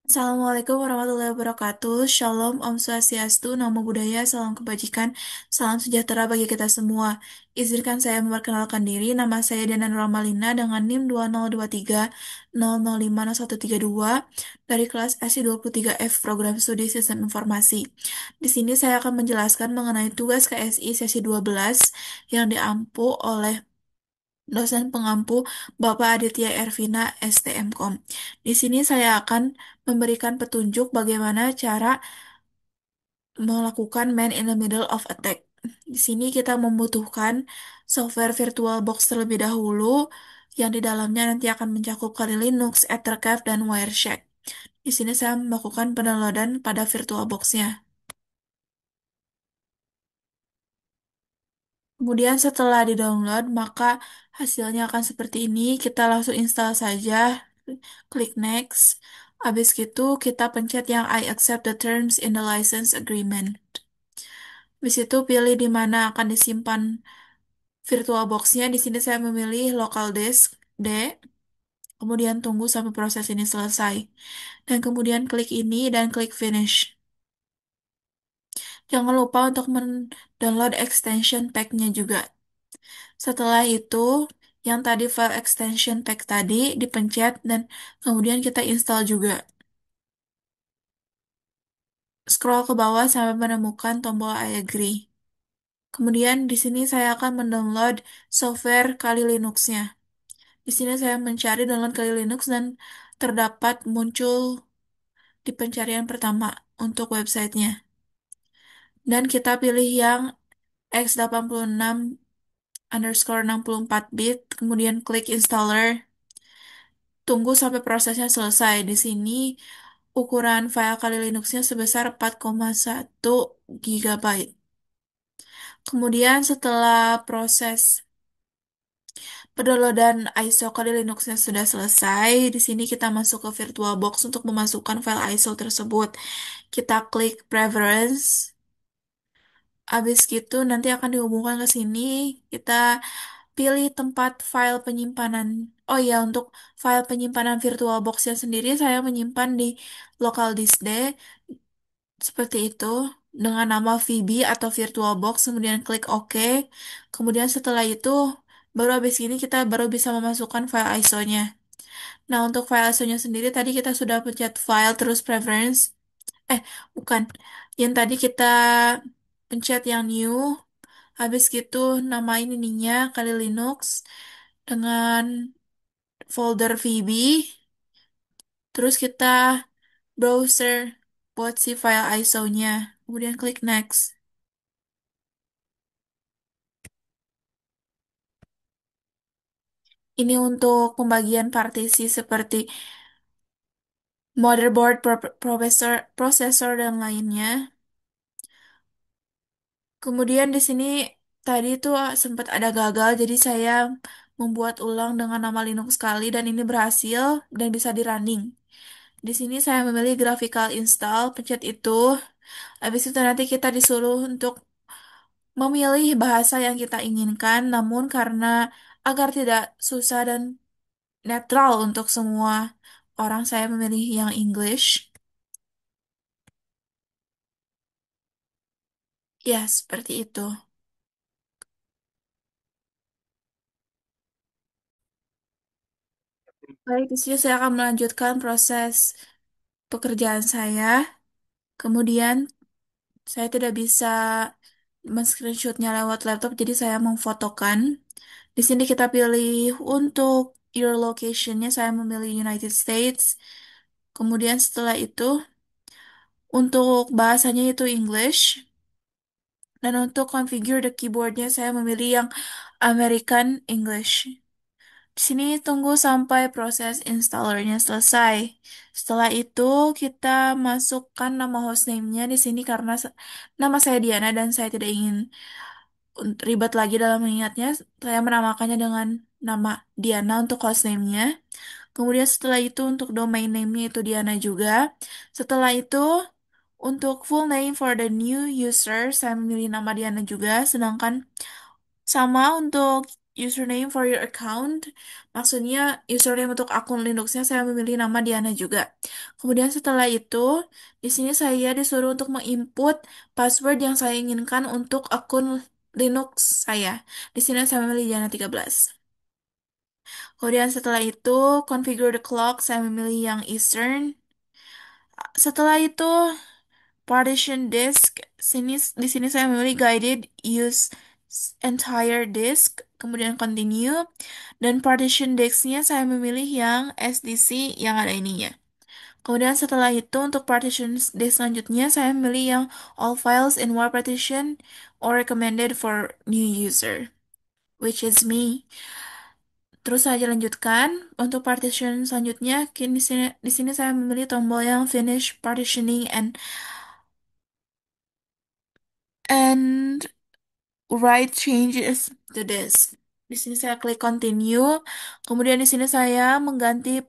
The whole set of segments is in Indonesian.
Assalamualaikum warahmatullahi wabarakatuh. Shalom, Om Swastiastu, Namo Buddhaya, Salam Kebajikan, Salam Sejahtera bagi kita semua. Izinkan saya memperkenalkan diri. Nama saya Dana Nurmalina dengan NIM 20230050050132 dari kelas SI23F Program Studi Sistem Informasi. Di sini saya akan menjelaskan mengenai tugas KSI sesi 12 yang diampu oleh dosen pengampu Bapak Aditya Ervina STMKOM. Di sini saya akan memberikan petunjuk bagaimana cara melakukan man in the middle of attack. Di sini kita membutuhkan software VirtualBox terlebih dahulu, yang di dalamnya nanti akan mencakup Kali Linux, Ethercap, dan Wireshark. Di sini saya melakukan pendownloadan pada VirtualBox-nya. Kemudian setelah di-download, maka hasilnya akan seperti ini. Kita langsung install saja, klik next. Habis gitu, kita pencet yang I accept the terms in the license agreement. Habis itu pilih di mana akan disimpan VirtualBox-nya. Di sini saya memilih local disk D. Kemudian tunggu sampai proses ini selesai. Dan kemudian klik ini dan klik finish. Jangan lupa untuk men-download extension pack-nya juga. Setelah itu, yang tadi file extension pack tadi dipencet dan kemudian kita install juga. Scroll ke bawah sampai menemukan tombol I agree. Kemudian di sini saya akan mendownload software Kali Linux-nya. Di sini saya mencari download Kali Linux dan terdapat muncul di pencarian pertama untuk websitenya. Dan kita pilih yang x86 underscore 64 bit, kemudian klik installer. Tunggu sampai prosesnya selesai. Di sini ukuran file Kali Linuxnya sebesar 4,1 gigabyte. Kemudian setelah proses pendownloadan ISO Kali Linuxnya sudah selesai, di sini kita masuk ke VirtualBox untuk memasukkan file ISO tersebut. Kita klik Preference. Habis gitu nanti akan dihubungkan ke sini. Kita pilih tempat file penyimpanan. Oh ya, untuk file penyimpanan VirtualBox-nya sendiri saya menyimpan di local disk D seperti itu dengan nama VB atau VirtualBox, kemudian klik OK. Kemudian setelah itu baru habis ini kita baru bisa memasukkan file ISO-nya. Nah, untuk file ISO-nya sendiri tadi kita sudah pencet file terus preference. Eh, bukan. Yang tadi kita pencet yang new. Habis gitu namain ininya Kali Linux dengan folder VB. Terus kita browser buat si file ISO-nya. Kemudian klik next. Ini untuk pembagian partisi seperti motherboard, prosesor, dan lainnya. Kemudian di sini tadi tuh sempat ada gagal, jadi saya membuat ulang dengan nama Linux sekali dan ini berhasil dan bisa di running. Di sini saya memilih graphical install, pencet itu. Habis itu nanti kita disuruh untuk memilih bahasa yang kita inginkan, namun karena agar tidak susah dan netral untuk semua orang, saya memilih yang English. Ya, seperti itu. Baik, di sini saya akan melanjutkan proses pekerjaan saya. Kemudian, saya tidak bisa men-screenshotnya lewat laptop, jadi saya memfotokan. Di sini kita pilih untuk your location-nya, saya memilih United States. Kemudian setelah itu, untuk bahasanya itu English. Dan untuk configure the keyboardnya, saya memilih yang American English. Di sini tunggu sampai proses installernya selesai. Setelah itu kita masukkan nama hostname-nya di sini karena nama saya Diana dan saya tidak ingin ribet lagi dalam mengingatnya. Saya menamakannya dengan nama Diana untuk hostname-nya. Kemudian setelah itu untuk domain name-nya itu Diana juga. Setelah itu untuk full name for the new user saya memilih nama Diana juga. Sedangkan sama untuk username for your account. Maksudnya username untuk akun Linuxnya saya memilih nama Diana juga. Kemudian setelah itu, di sini saya disuruh untuk menginput password yang saya inginkan untuk akun Linux saya. Di sini saya memilih Diana 13. Kemudian setelah itu, configure the clock, saya memilih yang Eastern. Setelah itu, partition disk, di sini saya memilih guided use entire disk, kemudian continue, dan partition disknya saya memilih yang SDC yang ada ininya. Kemudian setelah itu untuk partition disk selanjutnya saya memilih yang all files in one partition or recommended for new user, which is me. Terus saja lanjutkan untuk partition selanjutnya. Di sini saya memilih tombol yang finish partitioning and write changes to this. Di sini saya klik continue. Kemudian di sini saya mengganti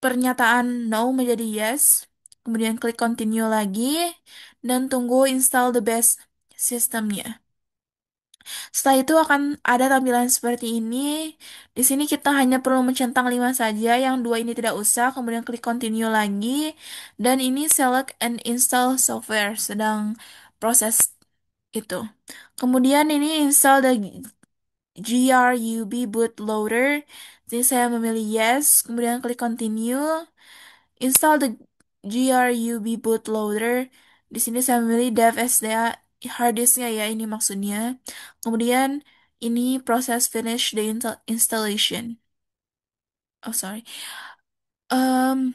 pernyataan no menjadi yes. Kemudian klik continue lagi dan tunggu install the best sistemnya. Setelah itu akan ada tampilan seperti ini. Di sini kita hanya perlu mencentang 5 saja, yang dua ini tidak usah. Kemudian klik continue lagi. Dan ini select and install software, sedang proses itu. Kemudian ini install the GRUB bootloader. Jadi saya memilih yes, kemudian klik continue. Install the GRUB bootloader. Di sini saya memilih dev SDA hard disknya ya, ini maksudnya. Kemudian ini proses finish the installation. Oh sorry. Em,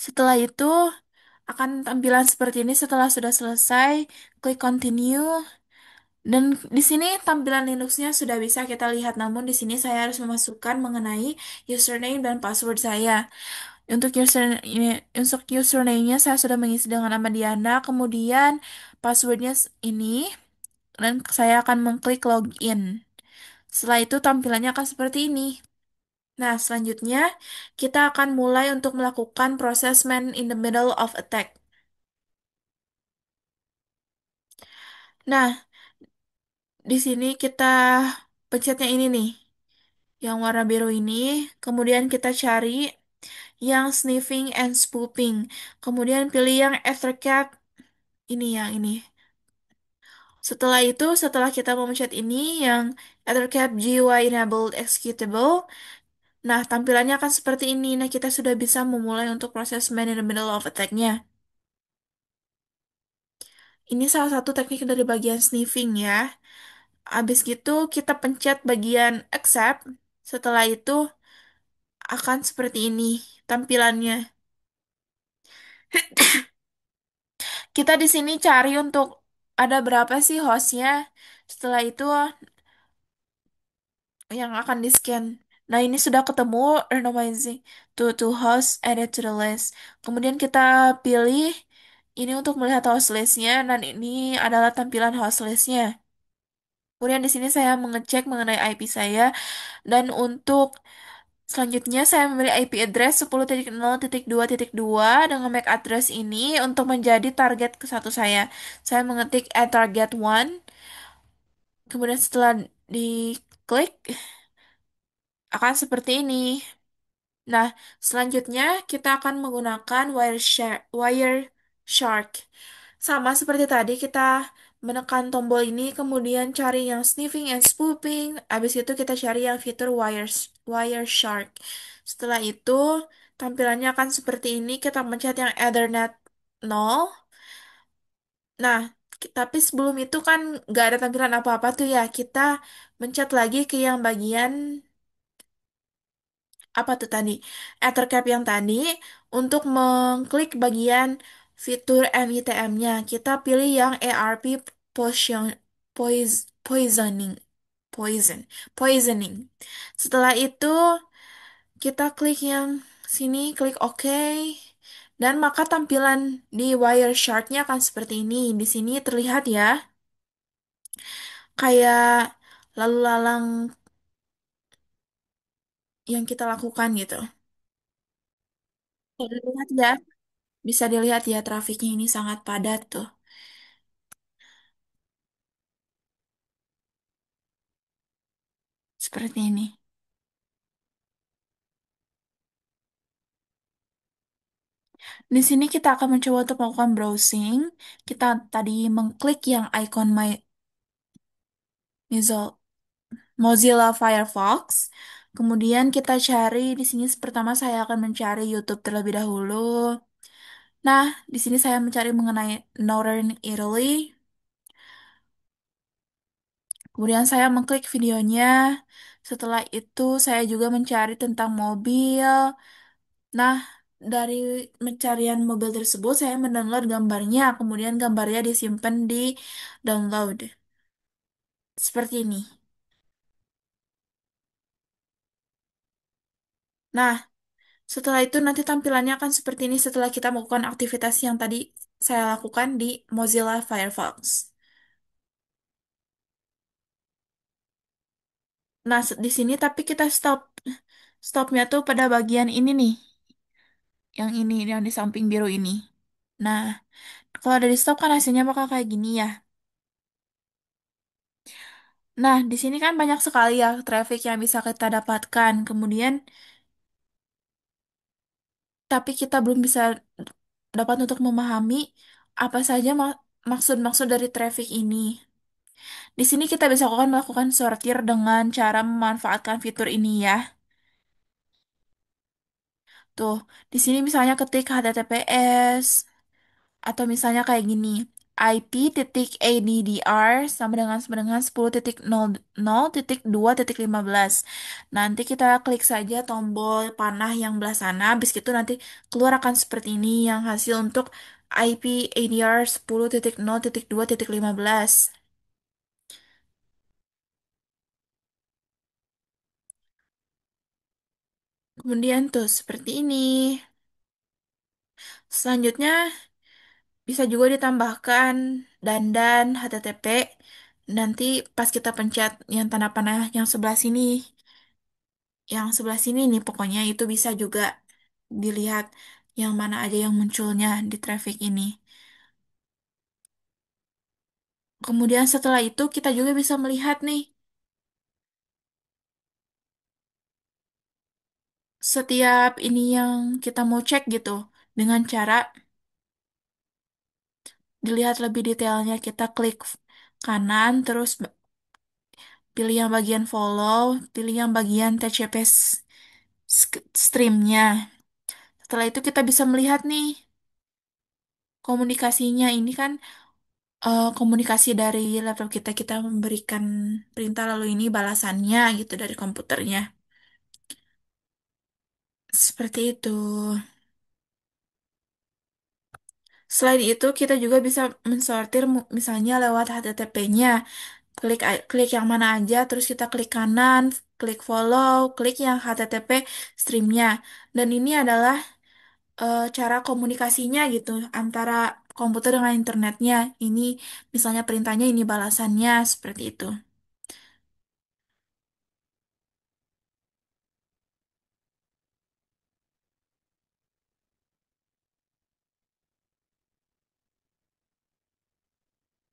Setelah itu akan tampilan seperti ini setelah sudah selesai. Klik continue. Dan di sini tampilan Linuxnya sudah bisa kita lihat, namun di sini saya harus memasukkan mengenai username dan password saya. Untuk username-nya saya sudah mengisi dengan nama Diana, kemudian passwordnya ini, dan saya akan mengklik login. Setelah itu tampilannya akan seperti ini. Nah, selanjutnya kita akan mulai untuk melakukan proses man in the middle of attack. Nah, di sini kita pencetnya ini nih, yang warna biru ini. Kemudian kita cari yang sniffing and spoofing. Kemudian pilih yang ethercat ini, yang ini. Setelah itu, setelah kita memencet ini yang ethercap GUI enabled executable, nah tampilannya akan seperti ini. Nah, kita sudah bisa memulai untuk proses man in the middle of attack-nya. Ini salah satu teknik dari bagian sniffing ya. Habis gitu kita pencet bagian accept. Setelah itu akan seperti ini tampilannya. Kita di sini cari untuk ada berapa sih hostnya. Setelah itu yang akan di-scan. Nah, ini sudah ketemu randomizing to host added to the list. Kemudian kita pilih ini untuk melihat host listnya, dan ini adalah tampilan host listnya. Kemudian di sini saya mengecek mengenai IP saya, dan untuk selanjutnya saya memilih IP address 10.0.2.2 dengan MAC address ini untuk menjadi target ke satu saya. Saya mengetik add target one, kemudian setelah diklik akan seperti ini. Nah, selanjutnya kita akan menggunakan Wireshark. Sama seperti tadi, kita menekan tombol ini, kemudian cari yang sniffing and spoofing. Habis itu kita cari yang fitur Wireshark. Setelah itu, tampilannya akan seperti ini. Kita mencet yang Ethernet 0. Nah, tapi sebelum itu kan nggak ada tampilan apa-apa tuh ya. Kita mencet lagi ke yang bagian apa tuh tadi, Ethercap yang tadi. Untuk mengklik bagian fitur MITM-nya kita pilih yang ARP poison poisoning poison poisoning. Setelah itu kita klik yang sini, klik OK, dan maka tampilan di Wireshark-nya akan seperti ini. Di sini terlihat ya, kayak lalu lalang yang kita lakukan gitu. Bisa dilihat ya. Bisa dilihat ya, trafiknya ini sangat padat tuh. Seperti ini. Di sini kita akan mencoba untuk melakukan browsing. Kita tadi mengklik yang icon Mizo- Mozilla Firefox. Kemudian kita cari di sini pertama saya akan mencari YouTube terlebih dahulu. Nah, di sini saya mencari mengenai Northern Italy. Kemudian saya mengklik videonya. Setelah itu saya juga mencari tentang mobil. Nah, dari pencarian mobil tersebut saya mendownload gambarnya. Kemudian gambarnya disimpan di download. Seperti ini. Nah, setelah itu nanti tampilannya akan seperti ini setelah kita melakukan aktivitas yang tadi saya lakukan di Mozilla Firefox. Nah, di sini tapi kita stopnya tuh pada bagian ini nih, yang ini yang di samping biru ini. Nah, kalau ada di stop kan hasilnya bakal kayak gini ya. Nah, di sini kan banyak sekali ya traffic yang bisa kita dapatkan. Kemudian, tapi kita belum bisa dapat untuk memahami apa saja maksud-maksud dari traffic ini. Di sini kita bisa melakukan sortir dengan cara memanfaatkan fitur ini ya. Tuh, di sini misalnya ketik HTTPS atau misalnya kayak gini. IP.addr sama dengan 10.0.2.15. Nanti kita klik saja tombol panah yang belah sana. Habis itu nanti keluar akan seperti ini yang hasil untuk IP ADR 10.0.2.15. Kemudian tuh seperti ini. Selanjutnya bisa juga ditambahkan dan HTTP. Nanti pas kita pencet yang tanda panah yang sebelah sini nih pokoknya itu bisa juga dilihat yang mana aja yang munculnya di traffic ini. Kemudian setelah itu kita juga bisa melihat nih setiap ini yang kita mau cek gitu dengan cara dilihat lebih detailnya kita klik kanan terus pilih yang bagian follow, pilih yang bagian TCP streamnya. Setelah itu kita bisa melihat nih komunikasinya ini kan komunikasi dari laptop kita kita memberikan perintah lalu ini balasannya gitu dari komputernya. Seperti itu. Selain itu kita juga bisa mensortir misalnya lewat HTTP-nya. Klik yang mana aja, terus kita klik kanan, klik follow, klik yang HTTP streamnya. Dan ini adalah cara komunikasinya gitu antara komputer dengan internetnya. Ini misalnya perintahnya, ini balasannya, seperti itu.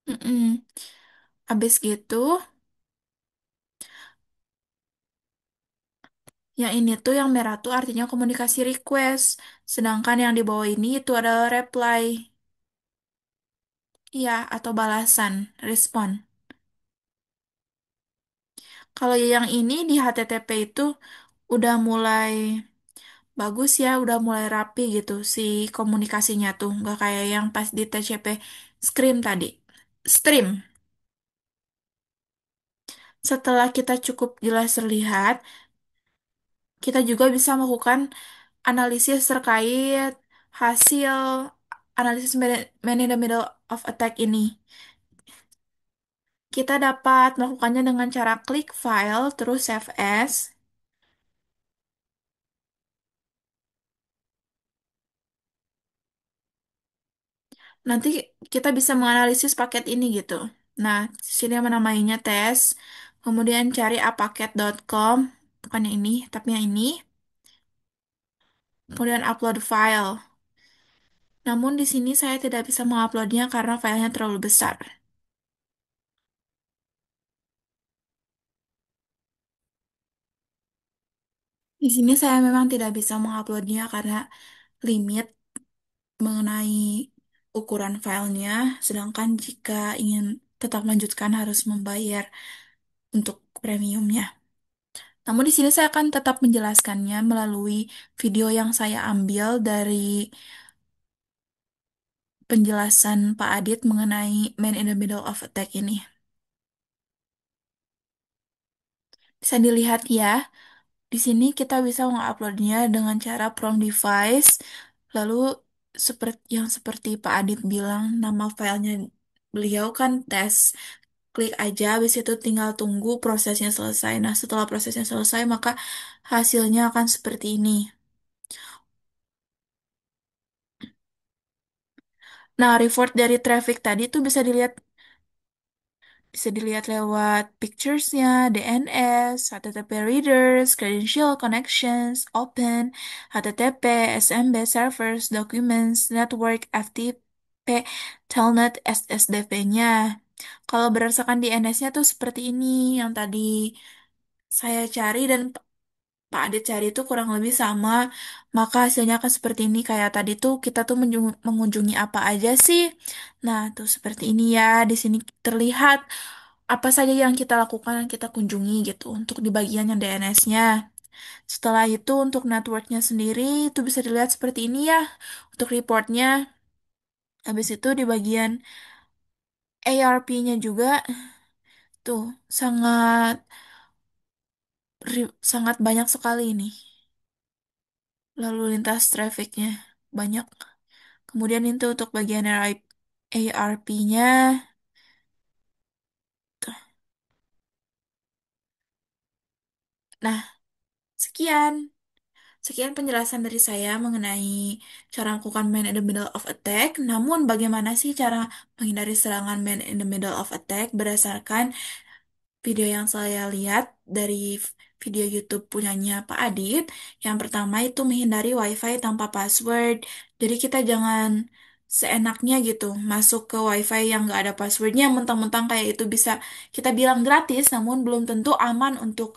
Mm-mm. Habis gitu, yang ini tuh yang merah tuh artinya komunikasi request. Sedangkan yang di bawah ini itu adalah reply. Iya, atau balasan, respon. Kalau yang ini di HTTP itu udah mulai bagus ya, udah mulai rapi gitu si komunikasinya tuh. Nggak kayak yang pas di TCP tadi. Stream. Setelah kita cukup jelas terlihat, kita juga bisa melakukan analisis terkait hasil analisis man in the middle of attack ini. Kita dapat melakukannya dengan cara klik file, terus save as. Nanti kita bisa menganalisis paket ini gitu. Nah, di sini yang namanya tes. Kemudian cari apaket.com. Bukan yang ini, tapi yang ini. Kemudian upload file. Namun di sini saya tidak bisa menguploadnya karena filenya terlalu besar. Di sini saya memang tidak bisa menguploadnya karena limit mengenai ukuran filenya, sedangkan jika ingin tetap melanjutkan harus membayar untuk premiumnya. Namun di sini saya akan tetap menjelaskannya melalui video yang saya ambil dari penjelasan Pak Adit mengenai Man in the Middle of Attack ini. Bisa dilihat ya, di sini kita bisa menguploadnya dengan cara from device, lalu seperti yang seperti Pak Adit bilang, nama filenya beliau kan tes. Klik aja, habis itu tinggal tunggu prosesnya selesai. Nah, setelah prosesnya selesai, maka hasilnya akan seperti ini. Nah, report dari traffic tadi tuh bisa dilihat lewat pictures-nya, DNS, HTTP readers, credential connections, open, HTTP, SMB servers, documents, network, FTP, telnet, SSDP-nya. Kalau berdasarkan DNS-nya tuh seperti ini yang tadi saya cari dan Pak Adit cari itu kurang lebih sama, maka hasilnya akan seperti ini. Kayak tadi tuh kita tuh mengunjungi apa aja sih? Nah, tuh seperti ini ya. Di sini terlihat apa saja yang kita lakukan yang kita kunjungi gitu untuk di bagian yang DNS-nya. Setelah itu untuk networknya sendiri itu bisa dilihat seperti ini ya untuk reportnya. Habis itu di bagian ARP-nya juga tuh sangat sangat banyak sekali ini. Lalu lintas trafficnya banyak. Kemudian itu untuk bagian ARP-nya. Nah, sekian. Sekian penjelasan dari saya mengenai cara melakukan man in the middle of attack. Namun, bagaimana sih cara menghindari serangan man in the middle of attack berdasarkan video yang saya lihat dari video YouTube punyanya Pak Adit. Yang pertama itu menghindari WiFi tanpa password. Jadi kita jangan seenaknya gitu masuk ke WiFi yang nggak ada passwordnya mentang-mentang kayak itu bisa kita bilang gratis, namun belum tentu aman untuk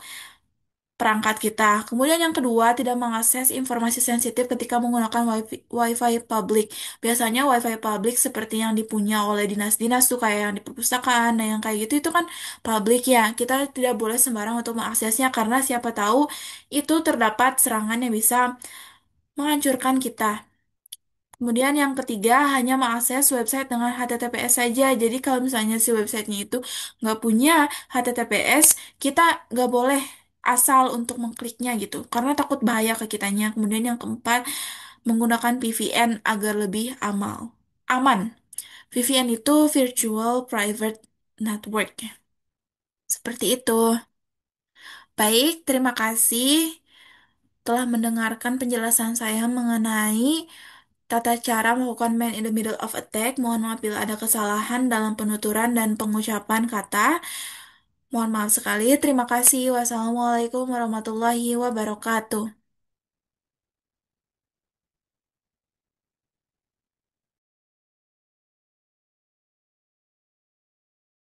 perangkat kita. Kemudian yang kedua, tidak mengakses informasi sensitif ketika menggunakan WiFi publik. Biasanya WiFi publik seperti yang dipunya oleh dinas-dinas tuh kayak yang di perpustakaan, nah yang kayak gitu itu kan publik ya. Kita tidak boleh sembarang untuk mengaksesnya karena siapa tahu itu terdapat serangan yang bisa menghancurkan kita. Kemudian yang ketiga, hanya mengakses website dengan HTTPS saja. Jadi kalau misalnya si websitenya itu nggak punya HTTPS, kita nggak boleh asal untuk mengkliknya gitu. Karena takut bahaya ke kitanya. Kemudian yang keempat, menggunakan VPN agar lebih aman. VPN itu Virtual Private Network. Seperti itu. Baik, terima kasih telah mendengarkan penjelasan saya mengenai tata cara melakukan man in the middle of attack. Mohon maaf bila ada kesalahan dalam penuturan dan pengucapan kata. Mohon maaf sekali. Terima kasih. Wassalamualaikum warahmatullahi wabarakatuh.